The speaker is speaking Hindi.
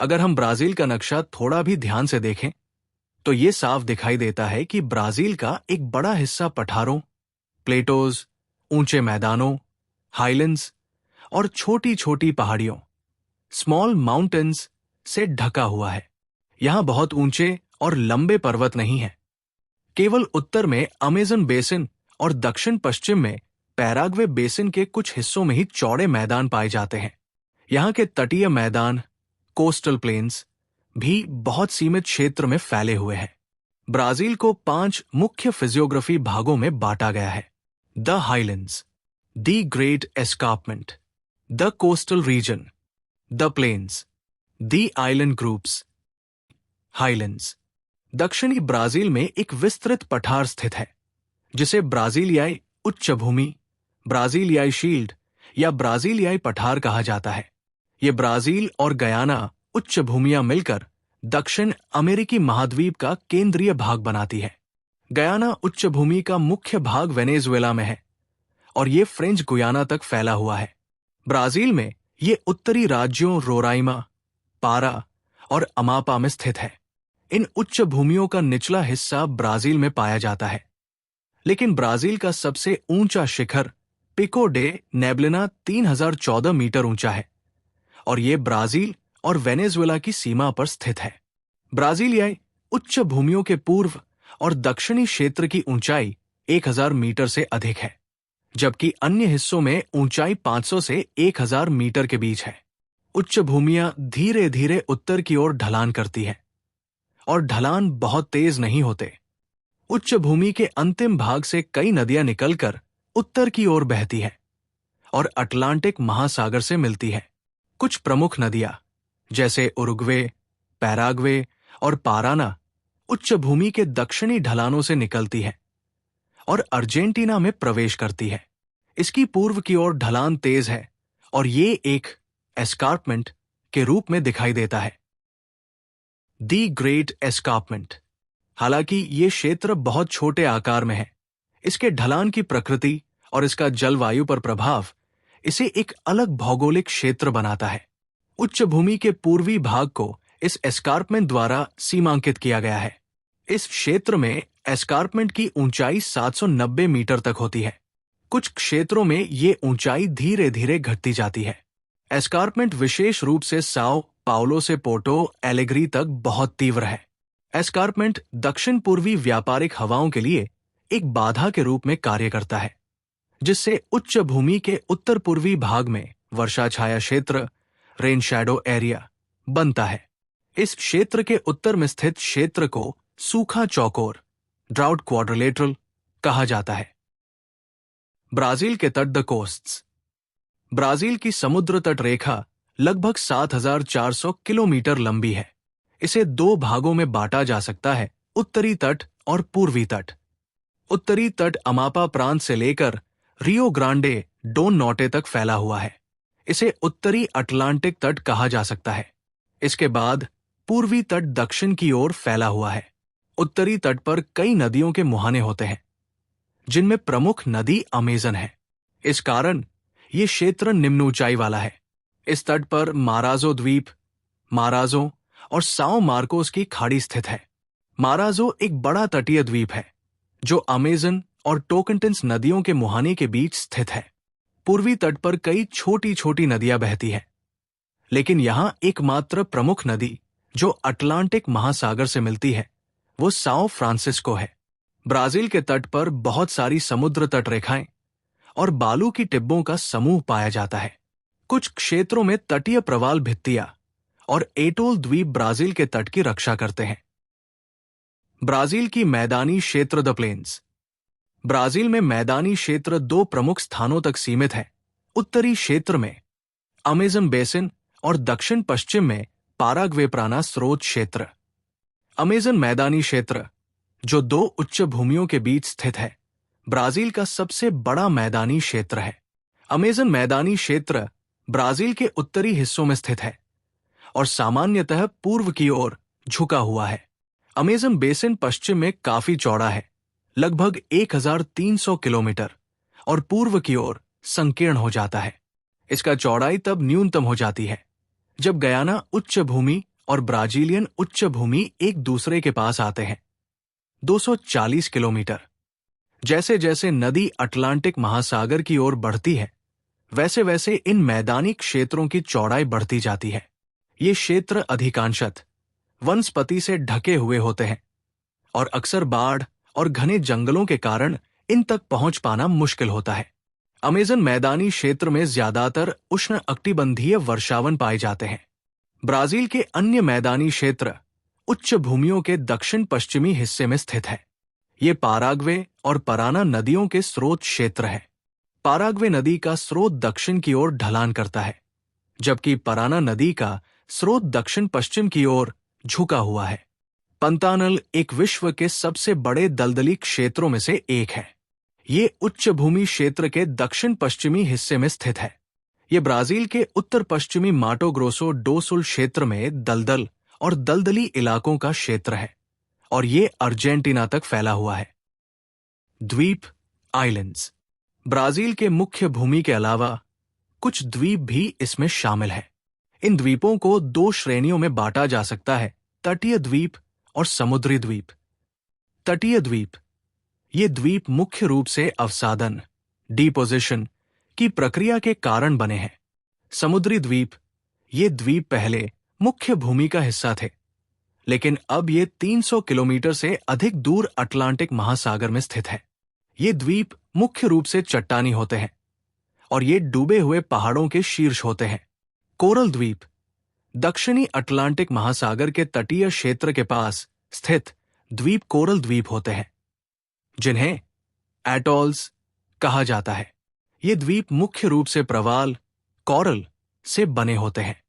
अगर हम ब्राजील का नक्शा थोड़ा भी ध्यान से देखें तो ये साफ दिखाई देता है कि ब्राजील का एक बड़ा हिस्सा पठारों, प्लेटोज, ऊंचे मैदानों, हाईलैंड्स और छोटी छोटी पहाड़ियों, स्मॉल माउंटेन्स से ढका हुआ है। यहां बहुत ऊंचे और लंबे पर्वत नहीं हैं। केवल उत्तर में अमेज़न बेसिन और दक्षिण पश्चिम में पैराग्वे बेसिन के कुछ हिस्सों में ही चौड़े मैदान पाए जाते हैं। यहाँ के तटीय मैदान, कोस्टल प्लेन्स भी बहुत सीमित क्षेत्र में फैले हुए हैं। ब्राजील को 5 मुख्य फिजियोग्राफी भागों में बांटा गया है: the highlands, the great escarpment, the coastal region, the plains, the island groups. Highlands दक्षिणी ब्राजील में एक विस्तृत पठार स्थित है जिसे ब्राजीलियाई उच्च भूमि, ब्राजीलियाई शील्ड या ब्राजीलियाई पठार कहा जाता है। ये ब्राजील और गयाना उच्च भूमियां मिलकर दक्षिण अमेरिकी महाद्वीप का केंद्रीय भाग बनाती है। गयाना उच्च भूमि का मुख्य भाग वेनेजुएला में है और ये फ्रेंच गुयाना तक फैला हुआ है। ब्राजील में ये उत्तरी राज्यों रोराइमा, पारा और अमापा में स्थित है। इन उच्च भूमियों का निचला हिस्सा ब्राजील में पाया जाता है, लेकिन ब्राजील का सबसे ऊंचा शिखर पिको डे नेब्लिना 3014 मीटर ऊंचा है और ये ब्राजील और वेनेजुएला की सीमा पर स्थित है। ब्राजीलियाई उच्च भूमियों के पूर्व और दक्षिणी क्षेत्र की ऊंचाई 1000 मीटर से अधिक है, जबकि अन्य हिस्सों में ऊंचाई 500 से 1000 मीटर के बीच है। उच्च भूमियां धीरे धीरे उत्तर की ओर ढलान करती है और ढलान बहुत तेज नहीं होते। उच्च भूमि के अंतिम भाग से कई नदियां निकलकर उत्तर की ओर बहती है और अटलांटिक महासागर से मिलती है। कुछ प्रमुख नदियां जैसे उरुग्वे, पैराग्वे और पाराना उच्च भूमि के दक्षिणी ढलानों से निकलती है और अर्जेंटीना में प्रवेश करती है। इसकी पूर्व की ओर ढलान तेज है और ये एक एस्कार्पमेंट के रूप में दिखाई देता है। The great escarpment. हालांकि ये क्षेत्र बहुत छोटे आकार में है, इसके ढलान की प्रकृति और इसका जलवायु पर प्रभाव इसे एक अलग भौगोलिक क्षेत्र बनाता है। उच्च भूमि के पूर्वी भाग को इस एस्कार्पमेंट द्वारा सीमांकित किया गया है। इस क्षेत्र में एस्कार्पमेंट की ऊंचाई 790 मीटर तक होती है। कुछ क्षेत्रों में ये ऊंचाई धीरे धीरे घटती जाती है। एस्कार्पमेंट विशेष रूप से साओ पाउलो से पोर्टो एलेग्री तक बहुत तीव्र है। एस्कार्पमेंट दक्षिण पूर्वी व्यापारिक हवाओं के लिए एक बाधा के रूप में कार्य करता है, जिससे उच्च भूमि के उत्तर पूर्वी भाग में वर्षा छाया क्षेत्र, रेन शैडो एरिया बनता है। इस क्षेत्र के उत्तर में स्थित क्षेत्र को सूखा चौकोर, ड्राउट क्वाड्रिलेटरल कहा जाता है। ब्राजील के तट, द कोस्ट्स। ब्राजील की समुद्र तट रेखा लगभग 7400 किलोमीटर लंबी है। इसे 2 भागों में बांटा जा सकता है: उत्तरी तट और पूर्वी तट। उत्तरी तट अमापा प्रांत से लेकर रियो ग्रांडे डो नॉर्टे तक फैला हुआ है। इसे उत्तरी अटलांटिक तट कहा जा सकता है। इसके बाद पूर्वी तट दक्षिण की ओर फैला हुआ है। उत्तरी तट पर कई नदियों के मुहाने होते हैं, जिनमें प्रमुख नदी अमेज़न है। इस कारण ये क्षेत्र निम्न ऊंचाई वाला है। इस तट पर माराजो द्वीप, माराजो और साओ मार्कोस की खाड़ी स्थित है। माराजो एक बड़ा तटीय द्वीप है जो अमेज़न और टोकंटिन्स नदियों के मुहाने के बीच स्थित है। पूर्वी तट पर कई छोटी छोटी नदियां बहती हैं, लेकिन यहां एकमात्र प्रमुख नदी जो अटलांटिक महासागर से मिलती है वो साओ फ्रांसिस्को है। ब्राजील के तट पर बहुत सारी समुद्र तट रेखाएं और बालू की टिब्बों का समूह पाया जाता है। कुछ क्षेत्रों में तटीय प्रवाल भित्तियां और एटोल द्वीप ब्राजील के तट की रक्षा करते हैं। ब्राजील की मैदानी क्षेत्र, द प्लेन्स। ब्राजील में मैदानी क्षेत्र 2 प्रमुख स्थानों तक सीमित है। उत्तरी क्षेत्र में अमेज़न बेसिन और दक्षिण पश्चिम में पाराग्वेप्राना स्रोत क्षेत्र। अमेज़न मैदानी क्षेत्र, जो 2 उच्च भूमियों के बीच स्थित है, ब्राजील का सबसे बड़ा मैदानी क्षेत्र है। अमेज़न मैदानी क्षेत्र ब्राजील के उत्तरी हिस्सों में स्थित है और सामान्यतः पूर्व की ओर झुका हुआ है। अमेज़न बेसिन पश्चिम में काफी चौड़ा है, लगभग 1300 किलोमीटर, और पूर्व की ओर संकीर्ण हो जाता है। इसका चौड़ाई तब न्यूनतम हो जाती है जब गयाना उच्च भूमि और ब्राजीलियन उच्च भूमि एक दूसरे के पास आते हैं। 240 किलोमीटर। जैसे जैसे नदी अटलांटिक महासागर की ओर बढ़ती है, वैसे वैसे इन मैदानी क्षेत्रों की चौड़ाई बढ़ती जाती है। ये क्षेत्र अधिकांशतः वनस्पति से ढके हुए होते हैं और अक्सर बाढ़ और घने जंगलों के कारण इन तक पहुंच पाना मुश्किल होता है। अमेज़न मैदानी क्षेत्र में ज्यादातर उष्ण कटिबंधीय वर्षावन पाए जाते हैं। ब्राजील के अन्य मैदानी क्षेत्र उच्च भूमियों के दक्षिण पश्चिमी हिस्से में स्थित है। ये पाराग्वे और पराना नदियों के स्रोत क्षेत्र है। पाराग्वे नदी का स्रोत दक्षिण की ओर ढलान करता है, जबकि पराना नदी का स्रोत दक्षिण पश्चिम की ओर झुका हुआ है। पंतानल एक विश्व के सबसे बड़े दलदली क्षेत्रों में से एक है। ये उच्च भूमि क्षेत्र के दक्षिण पश्चिमी हिस्से में स्थित है। ये ब्राजील के उत्तर पश्चिमी माटो ग्रोसो डो सुल क्षेत्र में दलदल और दलदली इलाकों का क्षेत्र है और ये अर्जेंटीना तक फैला हुआ है। द्वीप, आइलैंड्स। ब्राजील के मुख्य भूमि के अलावा कुछ द्वीप भी इसमें शामिल हैं। इन द्वीपों को दो श्रेणियों में बांटा जा सकता है: तटीय द्वीप और समुद्री द्वीप। तटीय द्वीप। ये द्वीप मुख्य रूप से अवसादन, डिपोजिशन की प्रक्रिया के कारण बने हैं। समुद्री द्वीप। ये द्वीप पहले मुख्य भूमि का हिस्सा थे, लेकिन अब ये 300 किलोमीटर से अधिक दूर अटलांटिक महासागर में स्थित है। ये द्वीप मुख्य रूप से चट्टानी होते हैं और ये डूबे हुए पहाड़ों के शीर्ष होते हैं। कोरल द्वीप। दक्षिणी अटलांटिक महासागर के तटीय क्षेत्र के पास स्थित द्वीप कोरल द्वीप होते हैं, जिन्हें एटॉल्स कहा जाता है। ये द्वीप मुख्य रूप से प्रवाल, कोरल से बने होते हैं।